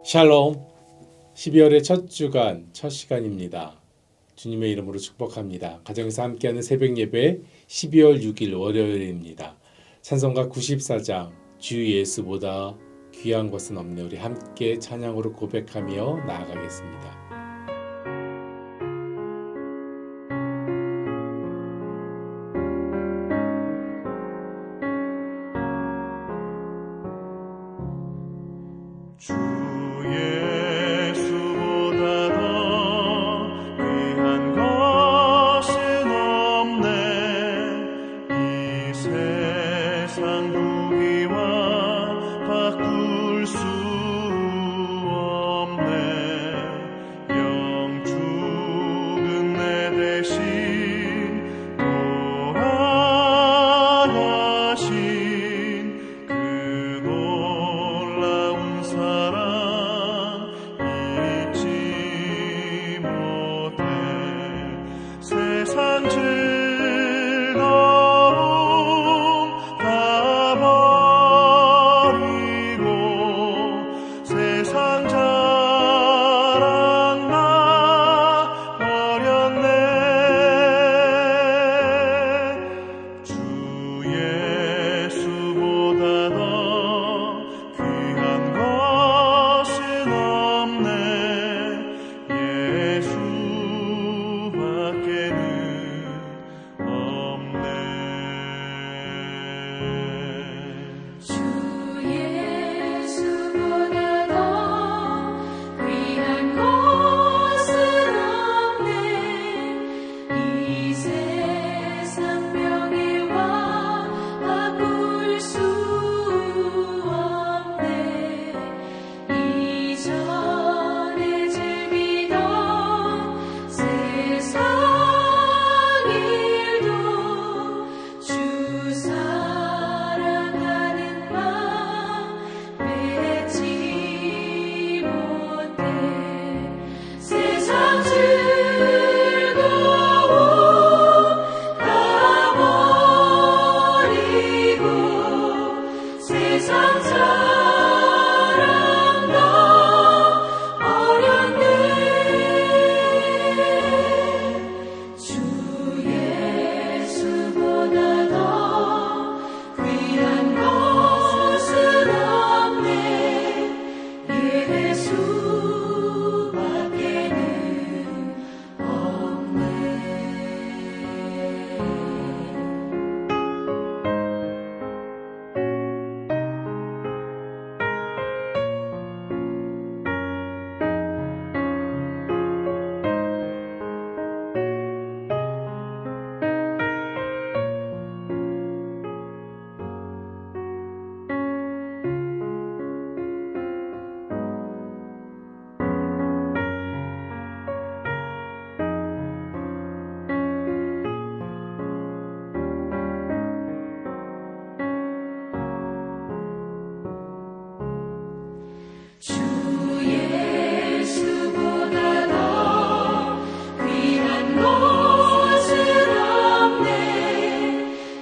샬롬. 12월의 첫 주간, 첫 시간입니다. 주님의 이름으로 축복합니다. 가정에서 함께하는 새벽 예배 12월 6일 월요일입니다. 찬송가 94장 주 예수보다 귀한 것은 없네. 우리 함께 찬양으로 고백하며 나아가겠습니다. 주 예수보다 더 귀한 것은 없네. 이 세상 부귀와 바꿀 수 없네. 영 죽은 내 대신 돌아가신 그 놀라운 사랑 잊지 못해. 세상 즐거움 다 버리고 세상 자랑 다 버렸네. 주 예수보다 더 귀한 것은 없네. 예수밖에는 없네. 주 예수보다 더 귀한 것은 없네. 이 세상 명예와 바꿀 수 없네. 이전에 즐기던 세상 일도 주 사랑하는 맘 뺏지 못해. 세상 즐거움 다 버리고 세상 자랑 다 버렸네. 주 예수보다 더 귀한 것은 없네. 예수밖에는 없네. 주 예수보다 더 귀한 것은 없네.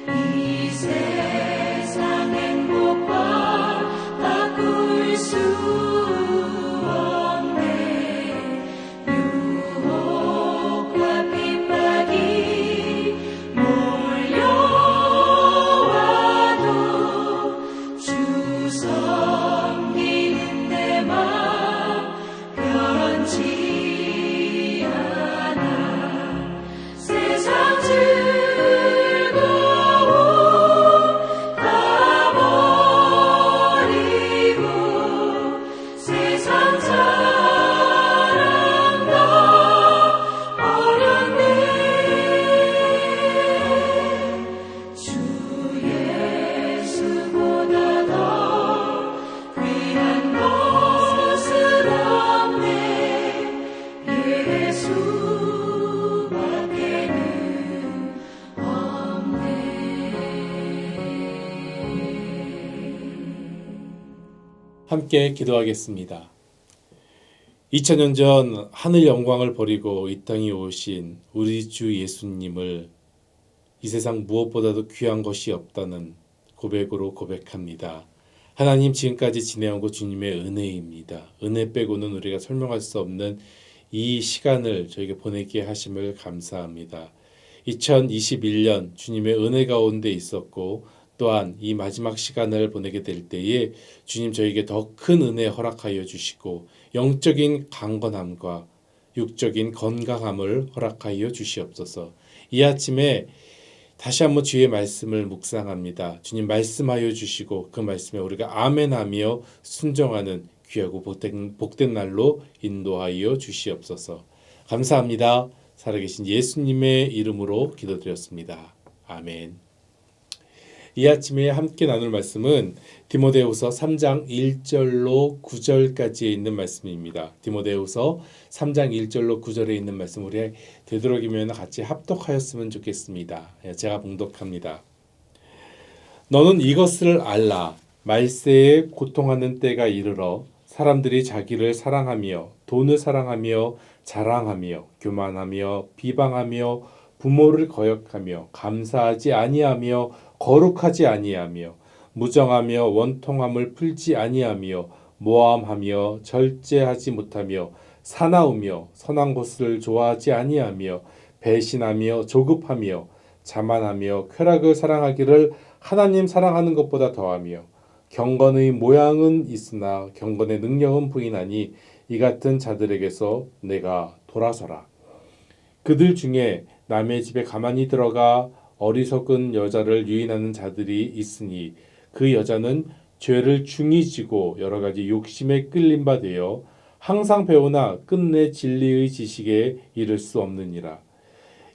이 세상 행복과 바꿀 수 없네. 유혹과 핍박이 몰려와도 주 섬기는 내 맘 변치 않아. 세상 즐거움 다 버리고 세상 자랑 다 버렸네. 주 예수보다 더 귀한 것은 없네. 예수밖에는 없네. 함께 기도하겠습니다. 2000년 전 하늘 영광을 버리고 이 땅에 오신 우리 주 예수님을 이 세상 무엇보다도 귀한 것이 없다는 고백으로 고백합니다. 하나님 지금까지 지내온 것 주님의 은혜입니다. 은혜 빼고는 우리가 설명할 수 없는 이 시간을 저에게 보내게 하심을 감사합니다. 2021년 주님의 은혜 가운데 있었고 또한 이 마지막 시간을 보내게 될 때에 주님 저에게 더 큰 은혜 허락하여 주시고 영적인 강건함과 육적인 건강함을 허락하여 주시옵소서. 이 아침에 다시 한번 주의 말씀을 묵상합니다. 주님 말씀하여 주시고 그 말씀에 우리가 아멘하며 순종하는 귀하고 복된 날로 인도하여 주시옵소서. 감사합니다. 살아계신 예수님의 이름으로 기도드렸습니다. 아멘. 이 아침에 함께 나눌 말씀은 디모데후서 3장 1절로 9절까지에 있는 말씀입니다. 디모데후서 3장 1절로 9절에 있는 말씀 우리 되도록이면 같이 합독하였으면 좋겠습니다. 제가 봉독합니다. 너는 이것을 알라. 말세에 고통하는 때가 이르러 사람들이 자기를 사랑하며 돈을 사랑하며 자랑하며 교만하며 비방하며 부모를 거역하며 감사하지 아니하며 거룩하지 아니하며 무정하며 원통함을 풀지 아니하며 모함하며 절제하지 못하며 사나우며 선한 것을 좋아하지 아니하며 배신하며 조급하며 자만하며 쾌락을 사랑하기를 하나님 사랑하는 것보다 더하며 경건의 모양은 있으나 경건의 능력은 부인하니 이 같은 자들에게서 내가 돌아서라. 그들 중에 남의 집에 가만히 들어가 어리석은 여자를 유인하는 자들이 있으니 그 여자는 죄를 중히 지고 여러 가지 욕심에 끌린 바 되어 항상 배우나 끝내 진리의 지식에 이를 수 없느니라.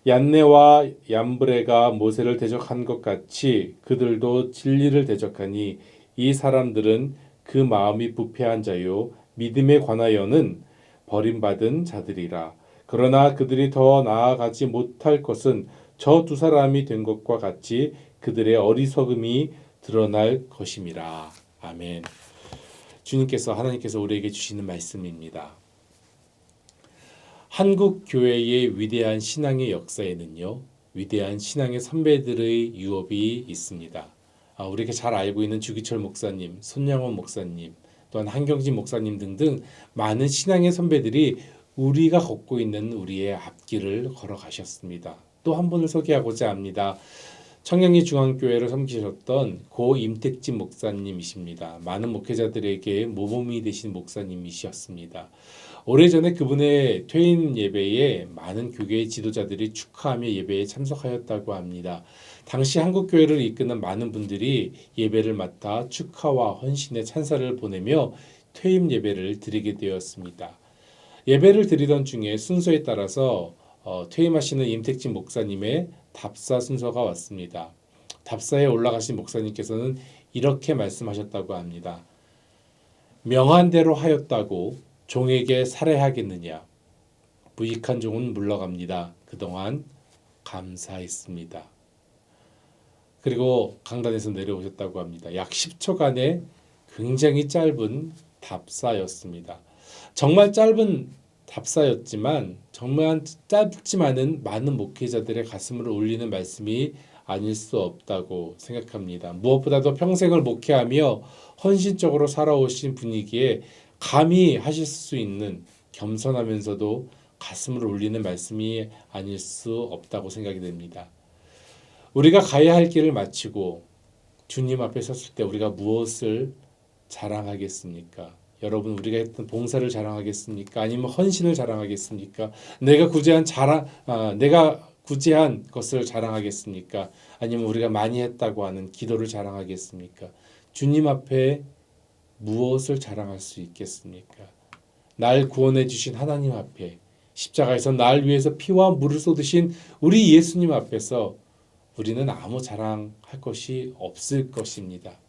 얀네와 얀브레가 모세를 대적한 것 같이 그들도 진리를 대적하니 이 사람들은 그 마음이 부패한 자요 믿음에 관하여는 버림받은 자들이라. 그러나 그들이 더 나아가지 못할 것은 저 두 사람이 된 것과 같이 그들의 어리석음이 드러날 것임이라. 아멘. 하나님께서 우리에게 주시는 말씀입니다. 한국 교회의 위대한 신앙의 역사에는요, 위대한 신앙의 선배들의 유업이 있습니다. 우리가 잘 알고 있는 주기철 목사님, 손양원 목사님, 또한 한경진 목사님 등등 많은 신앙의 선배들이 우리가 걷고 있는 우리의 앞길을 걸어가셨습니다. 또 한 분을 소개하고자 합니다. 청량리 중앙교회를 섬기셨던 고 임택진 목사님이십니다. 많은 목회자들에게 모범이 되신 목사님이셨습니다. 오래전에 그분의 퇴임 예배에 많은 교계의 지도자들이 축하하며 예배에 참석하였다고 합니다. 당시 한국교회를 이끄는 많은 분들이 예배를 맡아 축하와 헌신의 찬사를 보내며 퇴임 예배를 드리게 되었습니다. 예배를 드리던 중에 순서에 따라서 퇴임하시는 임택진 목사님의 답사 순서가 왔습니다. 답사에 올라가신 목사님께서는 이렇게 말씀하셨다고 합니다. 명한 대로 하였다고 종에게 살해하겠느냐. 부익한 종은 물러갑니다. 그동안 감사했습니다. 그리고 강단에서 내려오셨다고 합니다. 약 10초간의 굉장히 짧은 답사였습니다. 정말 짧은 답사였지만 정말 짧지만은 많은 목회자들의 가슴을 울리는 말씀이 아닐 수 없다고 생각합니다. 무엇보다도 평생을 목회하며 헌신적으로 살아오신 분이기에 감히 하실 수 있는 겸손하면서도 가슴을 울리는 말씀이 아닐 수 없다고 생각이 됩니다. 우리가 가야 할 길을 마치고 주님 앞에 섰을 때 우리가 무엇을 자랑하겠습니까? 여러분, 우리가 했던 봉사를 자랑하겠습니까? 아니면 헌신을 자랑하겠습니까? 내가 구제한 것을 자랑하겠습니까? 아니면 우리가 많이 했다고 하는 기도를 자랑하겠습니까? 주님 앞에 무엇을 자랑할 수 있겠습니까? 날 구원해 주신 하나님 앞에 십자가에서 날 위해서 피와 물을 쏟으신 우리 예수님 앞에서 우리는 아무 자랑할 것이 없을 것입니다.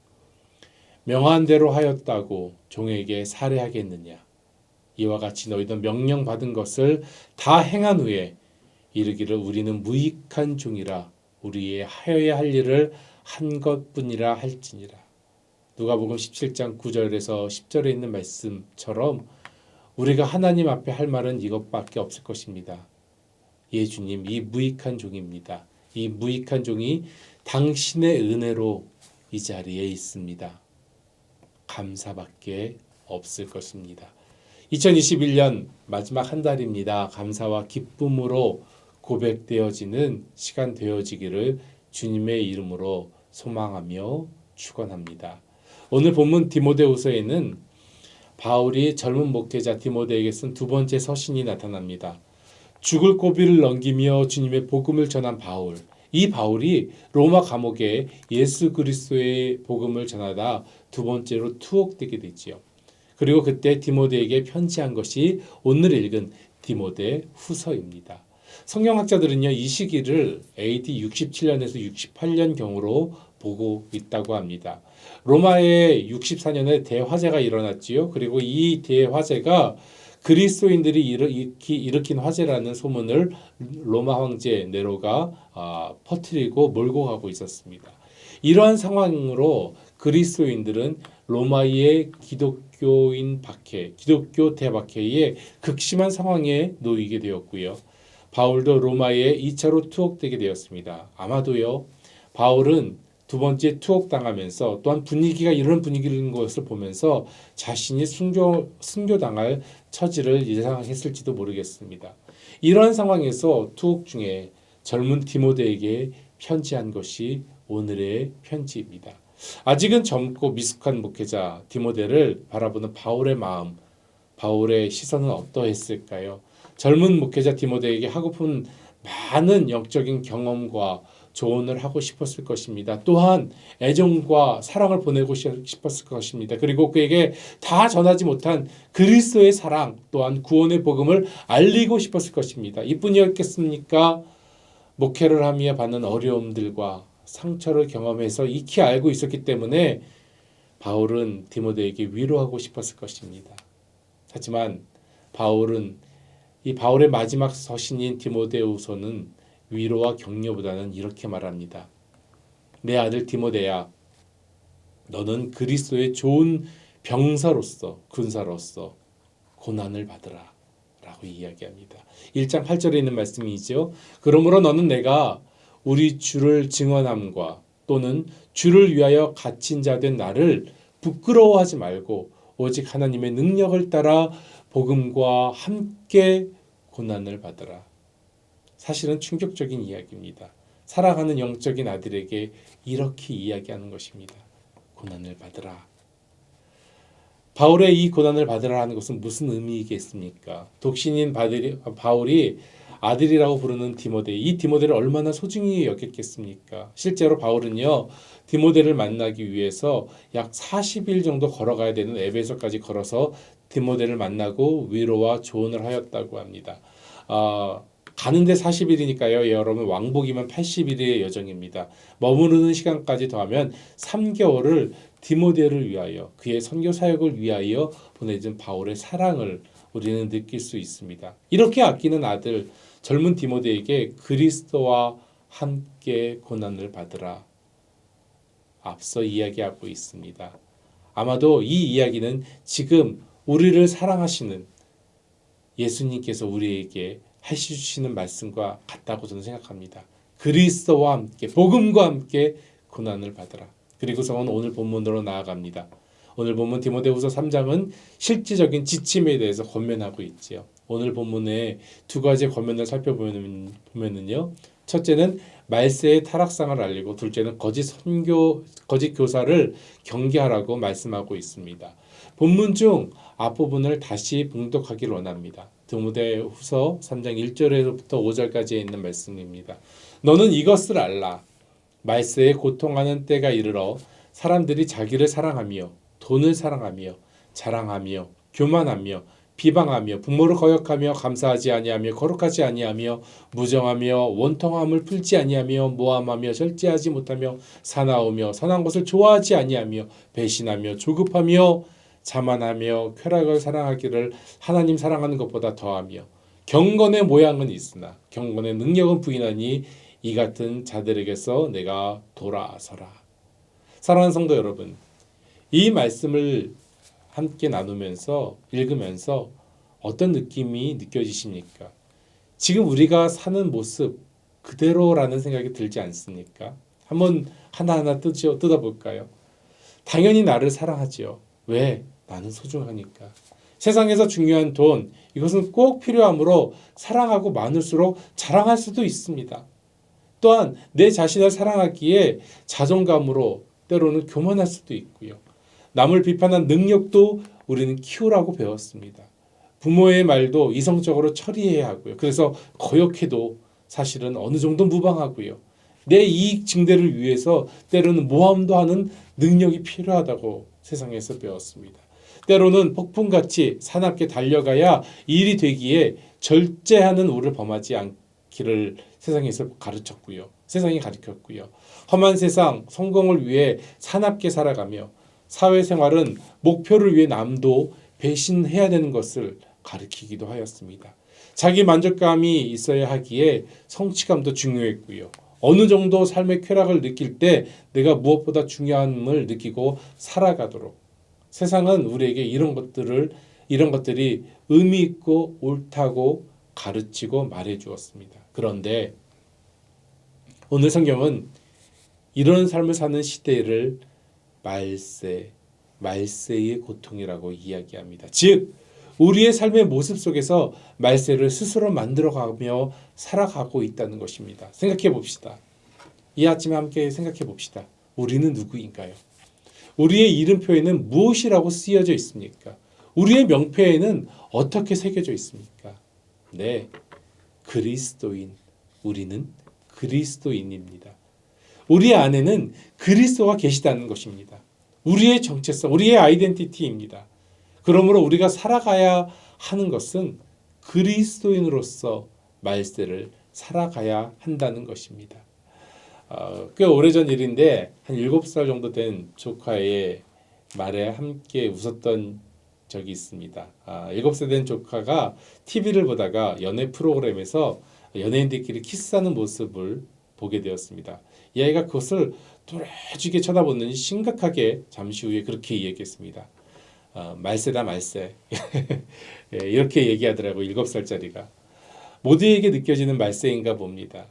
명한 대로 하였다고 종에게 살해하겠느냐. 이와 같이 너희도 명령받은 것을 다 행한 후에 이르기를 우리는 무익한 종이라 우리의 하여야 할 일을 한 것뿐이라 할지니라. 누가복음 17장 9절에서 10절에 있는 말씀처럼 우리가 하나님 앞에 할 말은 이것밖에 없을 것입니다. 예 주님, 이 무익한 종입니다. 이 무익한 종이 당신의 은혜로 이 자리에 있습니다. 감사밖에 없을 것입니다. 2021년 마지막 한 달입니다. 감사와 기쁨으로 고백되어지는 시간 되어지기를 주님의 이름으로 소망하며 축원합니다. 오늘 본문 디모데후서에는 바울이 젊은 목회자 디모데에게 쓴 두 번째 서신이 나타납니다. 죽을 고비를 넘기며 주님의 복음을 전한 바울. 이 바울이 로마 감옥에 예수 그리스도의 복음을 전하다 두 번째로 투옥되게 되지요. 그리고 그때 디모데에게 편지한 것이 오늘 읽은 디모데 후서입니다. 성경학자들은요, 이 시기를 AD 67년에서 68년 경으로 보고 있다고 합니다. 로마에 64년에 대화재가 일어났지요. 그리고 이 대화재가 그리스도인들이 일으킨 화재라는 소문을 로마 황제 네로가 퍼뜨리고 몰고 가고 있었습니다. 이러한 상황으로 그리스도인들은 로마의 기독교 대박해의 극심한 상황에 놓이게 되었고요. 바울도 로마에 2차로 투옥되게 되었습니다. 아마도요, 바울은 두 번째 투옥당하면서 또한 분위기가 이런 분위기인 것을 보면서 자신이 순교당할 처지를 예상했을지도 모르겠습니다. 이러한 상황에서 투옥 중에 젊은 디모데에게 편지한 것이 오늘의 편지입니다. 아직은 젊고 미숙한 목회자 디모데를 바라보는 바울의 마음, 바울의 시선은 어떠했을까요? 젊은 목회자 디모데에게 하고픈 많은 영적인 경험과 조언을 하고 싶었을 것입니다. 또한 애정과 사랑을 보내고 싶었을 것입니다. 그리고 그에게 다 전하지 못한 그리스도의 사랑 또한 구원의 복음을 알리고 싶었을 것입니다. 이뿐이었겠습니까? 목회를 하며 받는 어려움들과 상처를 경험해서 익히 알고 있었기 때문에 바울은 디모데에게 위로하고 싶었을 것입니다. 하지만 이 바울의 마지막 서신인 디모데후서는 위로와 격려보다는 이렇게 말합니다. 내 아들 디모데야, 너는 그리스도의 좋은 군사로서 고난을 받으라 라고 이야기합니다. 1장 8절에 있는 말씀이죠. 그러므로 너는 내가 우리 주를 증언함과 또는 주를 위하여 갇힌 자 된 나를 부끄러워하지 말고 오직 하나님의 능력을 따라 복음과 함께 고난을 받으라. 사실은 충격적인 이야기입니다. 사랑하는 영적인 아들에게 이렇게 이야기하는 것입니다. 고난을 받으라. 바울의 이 고난을 받으라 하는 것은 무슨 의미이겠습니까? 독신인 바울이 아들이라고 부르는 디모데, 이 디모데를 얼마나 소중히 여겼겠습니까? 실제로 바울은요, 디모데를 만나기 위해서 약 40일 정도 걸어가야 되는 에베소까지 걸어서 디모데를 만나고 위로와 조언을 하였다고 합니다. 가는데 40일이니까요. 여러분 왕복이면 80일의 여정입니다. 머무르는 시간까지 더하면 3개월을 디모데를 위하여 그의 선교 사역을 위하여 보내준 바울의 사랑을 우리는 느낄 수 있습니다. 이렇게 아끼는 아들 젊은 디모데에게 그리스도와 함께 고난을 받으라 앞서 이야기하고 있습니다. 아마도 이 이야기는 지금 우리를 사랑하시는 예수님께서 우리에게 해주시는 말씀과 같다고 저는 생각합니다. 그리스도와 함께 복음과 함께 고난을 받으라. 그리고서는 오늘 본문으로 나아갑니다. 오늘 본문 디모데후서 3장은 실질적인 지침에 대해서 권면하고 있지요. 오늘 본문에 두 가지 권면을 살펴보면은요. 첫째는 말세의 타락상을 알리고 둘째는 거짓 교사를 경계하라고 말씀하고 있습니다. 본문 중 앞부분을 다시 봉독하기를 원합니다. 디모데후서 3장 1절에서부터 5절까지에 있는 말씀입니다. 너는 이것을 알라. 말세에 고통하는 때가 이르러 사람들이 자기를 사랑하며 돈을 사랑하며 자랑하며 교만하며 비방하며 부모를 거역하며 감사하지 아니하며 거룩하지 아니하며 무정하며 원통함을 풀지 아니하며 모함하며 절제하지 못하며 사나우며 선한 것을 좋아하지 아니하며 배신하며 조급하며 자만하며 쾌락을 사랑하기를 하나님 사랑하는 것보다 더하며 경건의 모양은 있으나 경건의 능력은 부인하니 이 같은 자들에게서 내가 돌아서라. 사랑하는 성도 여러분, 이 말씀을 함께 나누면서 읽으면서 어떤 느낌이 느껴지십니까? 지금 우리가 사는 모습 그대로라는 생각이 들지 않습니까? 한번 하나하나 뜯어볼까요? 당연히 나를 사랑하지요. 왜? 나는 소중하니까. 세상에서 중요한 돈, 이것은 꼭 필요하므로 사랑하고 많을수록 자랑할 수도 있습니다. 또한 내 자신을 사랑하기에 자존감으로 때로는 교만할 수도 있고요. 남을 비판한 능력도 우리는 키우라고 배웠습니다. 부모의 말도 이성적으로 처리해야 하고요. 그래서 거역해도 사실은 어느 정도 무방하고요. 내 이익 증대를 위해서 때로는 모함도 하는 능력이 필요하다고 세상에서 배웠습니다. 때로는 폭풍같이 사납게 달려가야 일이 되기에 절제하는 우를 범하지 않기를 세상에서 가르쳤고요. 세상이 가르쳤고요. 험한 세상 성공을 위해 사납게 살아가며 사회생활은 목표를 위해 남도 배신해야 되는 것을 가르치기도 하였습니다. 자기 만족감이 있어야 하기에 성취감도 중요했고요. 어느 정도 삶의 쾌락을 느낄 때 내가 무엇보다 중요함을 느끼고 살아가도록 세상은 우리에게 이런 것들이 의미 있고 옳다고 가르치고 말해 주었습니다. 그런데 오늘 성경은 이런 삶을 사는 시대를 말세의 고통이라고 이야기합니다. 즉 우리의 삶의 모습 속에서 말세를 스스로 만들어가며 살아가고 있다는 것입니다. 생각해 봅시다. 이 아침에 함께 생각해 봅시다. 우리는 누구인가요? 우리의 이름표에는 무엇이라고 쓰여져 있습니까? 우리의 명패에는 어떻게 새겨져 있습니까? 네, 그리스도인. 우리는 그리스도인입니다. 우리 안에는 그리스도가 계시다는 것입니다. 우리의 정체성, 우리의 아이덴티티입니다. 그러므로 우리가 살아가야 하는 것은 그리스도인으로서 말세를 살아가야 한다는 것입니다. 꽤 오래전 일인데 한 7살 정도 된 조카의 말에 함께 웃었던 적이 있습니다. 7살 된 조카가 TV를 보다가 연애 프로그램에서 연예인들끼리 키스하는 모습을 보게 되었습니다. 이 아이가 그것을 뚫어지게 쳐다보더니 심각하게 잠시 후에 그렇게 이야기했습니다. 말세다 말세. 이렇게 얘기하더라고요. 7살짜리가. 모두에게 느껴지는 말세인가 봅니다.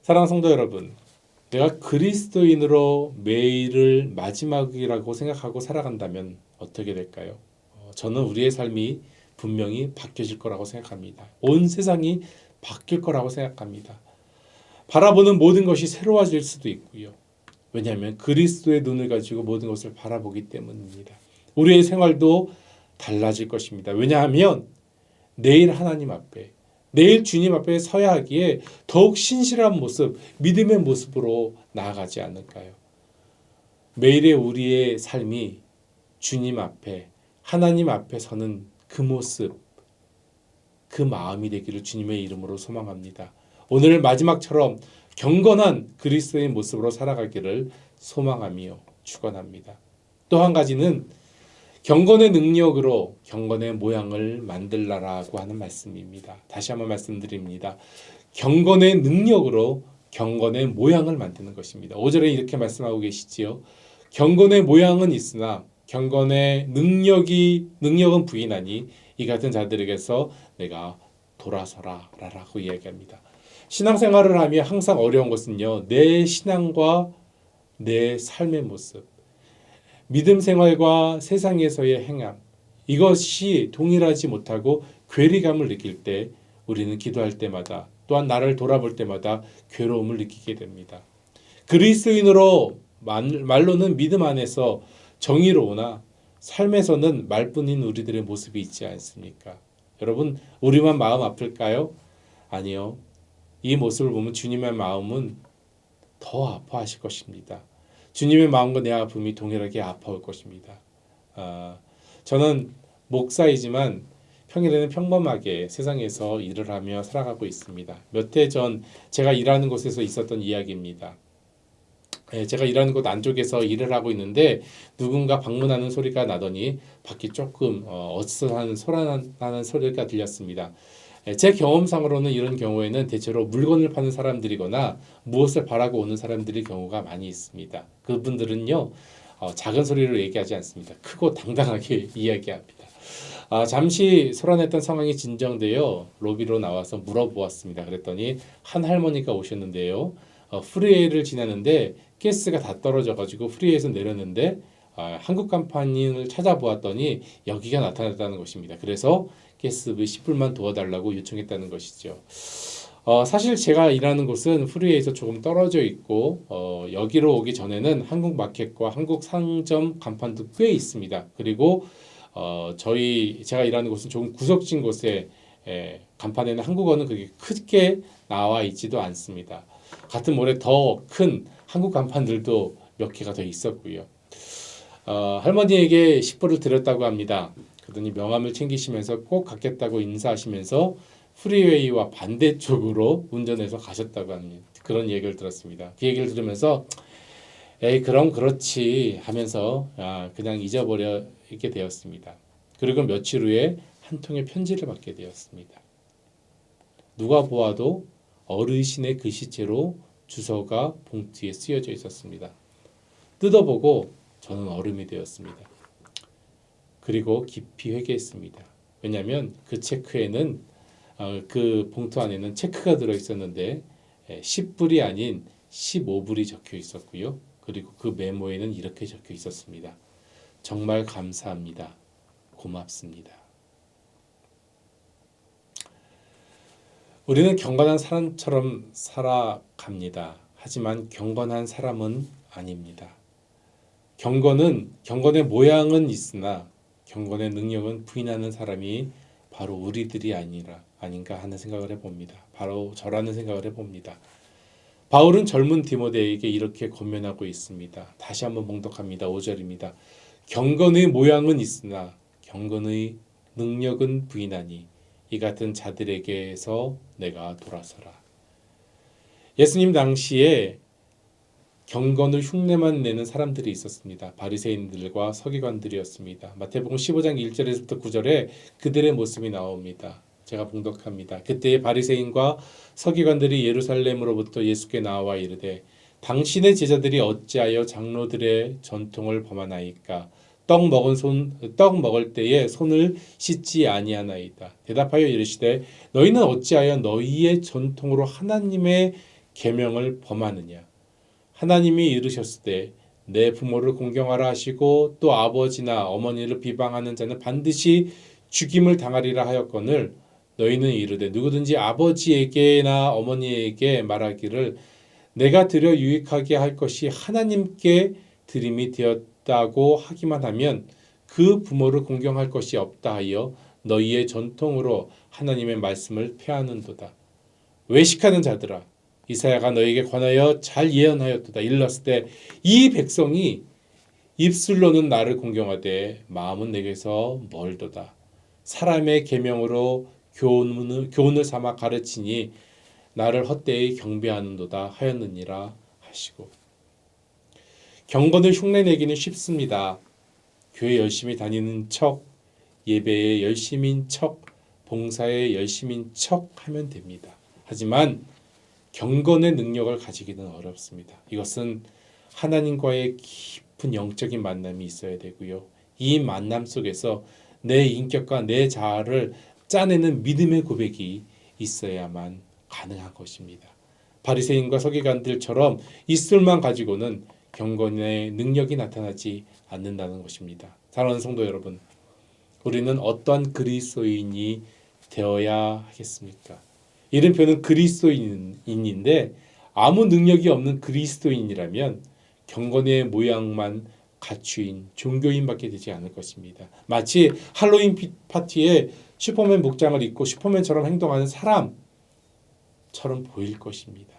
사랑하는 성도 여러분, 내가 그리스도인으로 매일을 마지막이라고 생각하고 살아간다면 어떻게 될까요? 저는 우리의 삶이 분명히 바뀌어질 거라고 생각합니다. 온 세상이 바뀔 거라고 생각합니다. 바라보는 모든 것이 새로워질 수도 있고요. 왜냐하면 그리스도의 눈을 가지고 모든 것을 바라보기 때문입니다. 우리의 생활도 달라질 것입니다. 왜냐하면 내일 하나님 앞에, 내일 주님 앞에 서야 하기에 더욱 신실한 모습, 믿음의 모습으로 나아가지 않을까요? 매일의 우리의 삶이 주님 앞에, 하나님 앞에 서는 그 모습, 그 마음이 되기를 주님의 이름으로 소망합니다. 오늘 마지막처럼 경건한 그리스도의 모습으로 살아가기를 소망하며 축원합니다. 또 한 가지는 경건의 능력으로 경건의 모양을 만들라라고 하는 말씀입니다. 다시 한번 말씀드립니다. 경건의 능력으로 경건의 모양을 만드는 것입니다. 5절에 이렇게 말씀하고 계시지요. 경건의 모양은 있으나 경건의 능력은 부인하니 이 같은 자들에게서 내가 돌아서라 라고 이야기합니다. 신앙생활을 하며 항상 어려운 것은요. 내 신앙과 내 삶의 모습, 믿음 생활과 세상에서의 행함, 이것이 동일하지 못하고 괴리감을 느낄 때 우리는 기도할 때마다 또한 나를 돌아볼 때마다 괴로움을 느끼게 됩니다. 그리스도인으로 말로는 믿음 안에서 정의로우나 삶에서는 말뿐인 우리들의 모습이 있지 않습니까? 여러분, 우리만 마음 아플까요? 아니요. 이 모습을 보면 주님의 마음은 더 아파하실 것입니다. 주님의 마음과 내 아픔이 동일하게 아파올 것입니다. 저는 목사이지만 평일에는 평범하게 세상에서 일을 하며 살아가고 있습니다. 몇 해 전 제가 일하는 곳에서 있었던 이야기입니다. 제가 일하는 곳 안쪽에서 일을 하고 있는데 누군가 방문하는 소리가 나더니 밖이 조금 어슷한 소란나는 소리가 들렸습니다. 제 경험상으로는 이런 경우에는 대체로 물건을 파는 사람들이거나 무엇을 바라고 오는 사람들의 경우가 많이 있습니다. 그분들은요 작은 소리로 얘기하지 않습니다. 크고 당당하게 이야기합니다. 잠시 소란했던 상황이 진정되어 로비로 나와서 물어보았습니다. 그랬더니 한 할머니가 오셨는데요. 프리웨이를 지나는데 가스가 다 떨어져가지고 프리웨이에서 내렸는데 한국 간판을 찾아보았더니 여기가 나타났다는 것입니다. 그래서 게스트 10불만 도와달라고 요청했다는 것이죠. 사실 제가 일하는 곳은 프리웨이에서 조금 떨어져 있고 여기로 오기 전에는 한국 마켓과 한국 상점 간판도 꽤 있습니다. 그리고 제가 일하는 곳은 조금 구석진 곳에 간판에는 한국어는 그렇게 크게 나와 있지도 않습니다. 같은 몰에 더 큰 한국 간판들도 몇 개가 더 있었고요. 할머니에게 10불을 드렸다고 합니다. 그러더니 명함을 챙기시면서 꼭 갖겠다고 인사하시면서 프리웨이와 반대쪽으로 운전해서 가셨다고 합니다. 그런 얘기를 들었습니다. 그 얘기를 들으면서 에이 그럼 그렇지 하면서 그냥 잊어버려 있게 되었습니다. 그리고 며칠 후에 한 통의 편지를 받게 되었습니다. 누가 보아도 어르신의 글씨체로 주소가 봉투에 쓰여져 있었습니다. 뜯어보고 저는 얼음이 되었습니다. 그리고 깊이 회개했습니다. 왜냐하면 그 체크에는 그 봉투 안에는 체크가 들어 있었는데 10불이 아닌 15불이 적혀 있었고요. 그리고 그 메모에는 이렇게 적혀 있었습니다. 정말 감사합니다. 고맙습니다. 우리는 경건한 사람처럼 살아갑니다. 하지만 경건한 사람은 아닙니다. 경건의 모양은 있으나 경건의 능력은 부인하는 사람이 바로 우리들이 아닌가 하는 생각을 해봅니다. 바로 저라는 생각을 해봅니다. 바울은 젊은 디모데에게 이렇게 권면하고 있습니다. 다시 한번 봉독합니다. 5절입니다. 경건의 모양은 있으나 경건의 능력은 부인하니 이 같은 자들에게서 내가 돌아서라. 예수님 당시에 경건을 흉내만 내는 사람들이 있었습니다. 바리새인들과 서기관들이었습니다. 마태복음 15장 1절에서부터 9절에 그들의 모습이 나옵니다. 제가 봉독합니다. 그때의 바리새인과 서기관들이 예루살렘으로부터 예수께 나와 이르되 당신의 제자들이 어찌하여 장로들의 전통을 범하나이까? 떡 먹을 때에 손을 씻지 아니하나이다. 대답하여 이르시되 너희는 어찌하여 너희의 전통으로 하나님의 계명을 범하느냐? 하나님이 이르셨을 때 내 부모를 공경하라 하시고 또 아버지나 어머니를 비방하는 자는 반드시 죽임을 당하리라 하였거늘 너희는 이르되 누구든지 아버지에게나 어머니에게 말하기를 내가 드려 유익하게 할 것이 하나님께 드림이 되었다고 하기만 하면 그 부모를 공경할 것이 없다 하여 너희의 전통으로 하나님의 말씀을 폐하는도다. 외식하는 자들아 이사야가 너에게 관하여 잘 예언하였도다. 일렀을 때 이 백성이 입술로는 나를 공경하되 마음은 내게서 멀도다. 사람의 계명으로 교훈을 삼아 가르치니 나를 헛되이 경배하는도다 하였느니라 하시고. 경건을 흉내내기는 쉽습니다. 교회 열심히 다니는 척, 예배에 열심인 척, 봉사에 열심인 척 하면 됩니다. 하지만 경건의 능력을 가지기는 어렵습니다. 이것은 하나님과의 깊은 영적인 만남이 있어야 되고요. 이 만남 속에서 내 인격과 내 자아를 짜내는 믿음의 고백이 있어야만 가능한 것입니다. 바리새인과 서기관들처럼 입술만 가지고는 경건의 능력이 나타나지 않는다는 것입니다. 사랑하는 성도 여러분, 우리는 어떠한 그리스도인이 되어야 하겠습니까? 이름표는 그리스도인인데 아무 능력이 없는 그리스도인이라면 경건의 모양만 갖추인 종교인밖에 되지 않을 것입니다. 마치 할로윈 파티에 슈퍼맨 복장을 입고 슈퍼맨처럼 행동하는 사람처럼 보일 것입니다.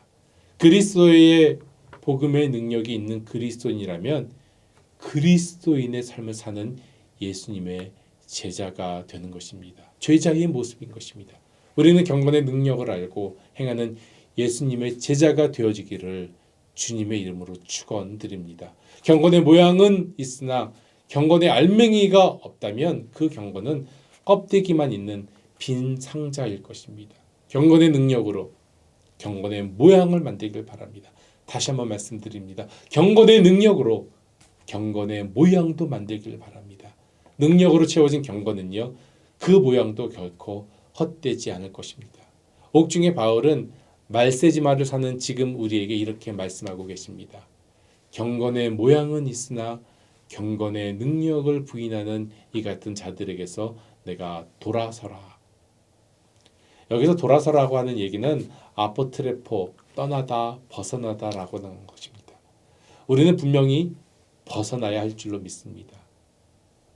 그리스도의 복음의 능력이 있는 그리스도인이라면 그리스도인의 삶을 사는 예수님의 제자가 되는 것입니다. 제자의 모습인 것입니다. 우리는 경건의 능력을 알고 행하는 예수님의 제자가 되어지기를 주님의 이름으로 축원드립니다. 경건의 모양은 있으나 경건의 알맹이가 없다면 그 경건은 껍데기만 있는 빈 상자일 것입니다. 경건의 능력으로 경건의 모양을 만들길 바랍니다. 다시 한번 말씀드립니다. 경건의 능력으로 경건의 모양도 만들길 바랍니다. 능력으로 채워진 경건은요, 그 모양도 결코 헛되지 않을 것입니다. 옥중의 바울은 말세지마를 사는 지금 우리에게 이렇게 말씀하고 계십니다. 경건의 모양은 있으나 경건의 능력을 부인하는 이 같은 자들에게서 내가 돌아서라. 여기서 돌아서라고 하는 얘기는 아포트레포, 떠나다, 벗어나다라고 하는 것입니다. 우리는 분명히 벗어나야 할 줄로 믿습니다.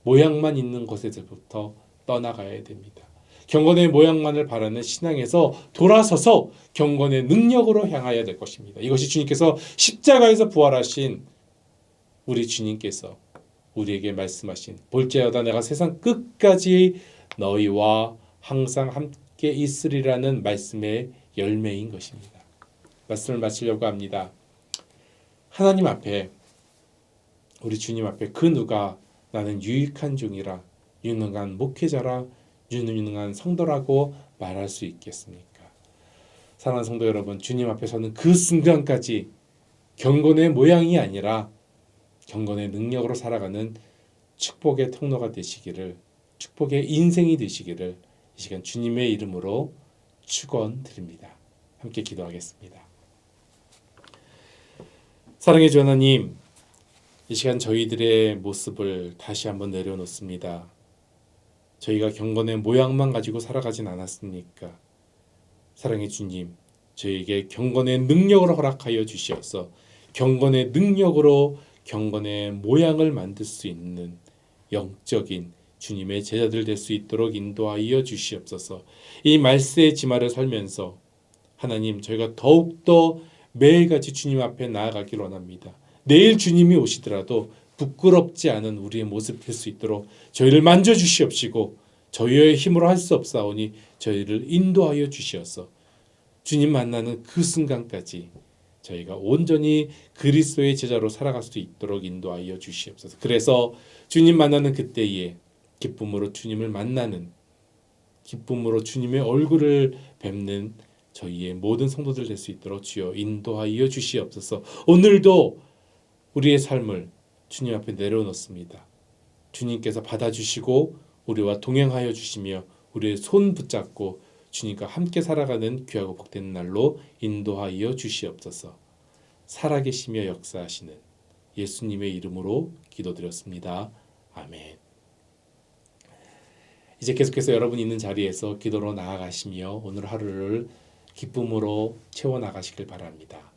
모양만 있는 곳에서부터 떠나가야 됩니다. 경건의 모양만을 바라는 신앙에서 돌아서서 경건의 능력으로 향하여야 될 것입니다. 이것이 주님께서 십자가에서 부활하신 우리 주님께서 우리에게 말씀하신 볼지어다 내가 세상 끝까지 너희와 항상 함께 있으리라는 말씀의 열매인 것입니다. 말씀을 마치려고 합니다. 하나님 앞에 우리 주님 앞에 그 누가 나는 유익한 종이라 유능한 목회자라 유능한 성도라고 말할 수 있겠습니까? 사랑하는 성도 여러분, 주님 앞에 서는 그 순간까지 경건의 모양이 아니라 경건의 능력으로 살아가는 축복의 통로가 되시기를, 축복의 인생이 되시기를 이 시간 주님의 이름으로 축원드립니다. 함께 기도하겠습니다. 사랑의 주 하나님, 이 시간 저희들의 모습을 다시 한번 내려놓습니다. 저희가 경건의 모양만 가지고 살아가진 않았습니까? 사랑의 주님, 저희에게 경건의 능력으로 허락하여 주시옵소서. 경건의 능력으로 경건의 모양을 만들 수 있는 영적인 주님의 제자들 될 수 있도록 인도하여 주시옵소서. 이 말세의 지마를 살면서 하나님, 저희가 더욱더 매일같이 주님 앞에 나아가길 원합니다. 내일 주님이 오시더라도 부끄럽지 않은 우리의 모습 될 수 있도록 저희를 만져주시옵시고 저희의 힘으로 할 수 없사오니 저희를 인도하여 주시옵소서. 주님 만나는 그 순간까지 저희가 온전히 그리스도의 제자로 살아갈 수 있도록 인도하여 주시옵소서. 그래서 주님 만나는 그때에 기쁨으로 주님을 만나는, 기쁨으로 주님의 얼굴을 뵙는 저희의 모든 성도들 될 수 있도록 주여 인도하여 주시옵소서. 오늘도 우리의 삶을 주님 앞에 내려놓습니다. 주님께서 받아주시고 우리와 동행하여 주시며 우리의 손 붙잡고 주님과 함께 살아가는 귀하고 복된 날로 인도하여 주시옵소서. 살아계시며 역사하시는 예수님의 이름으로 기도드렸습니다. 아멘. 이제 계속해서 여러분 있는 자리에서 기도로 나아가시며 오늘 하루를 기쁨으로 채워나가시길 바랍니다.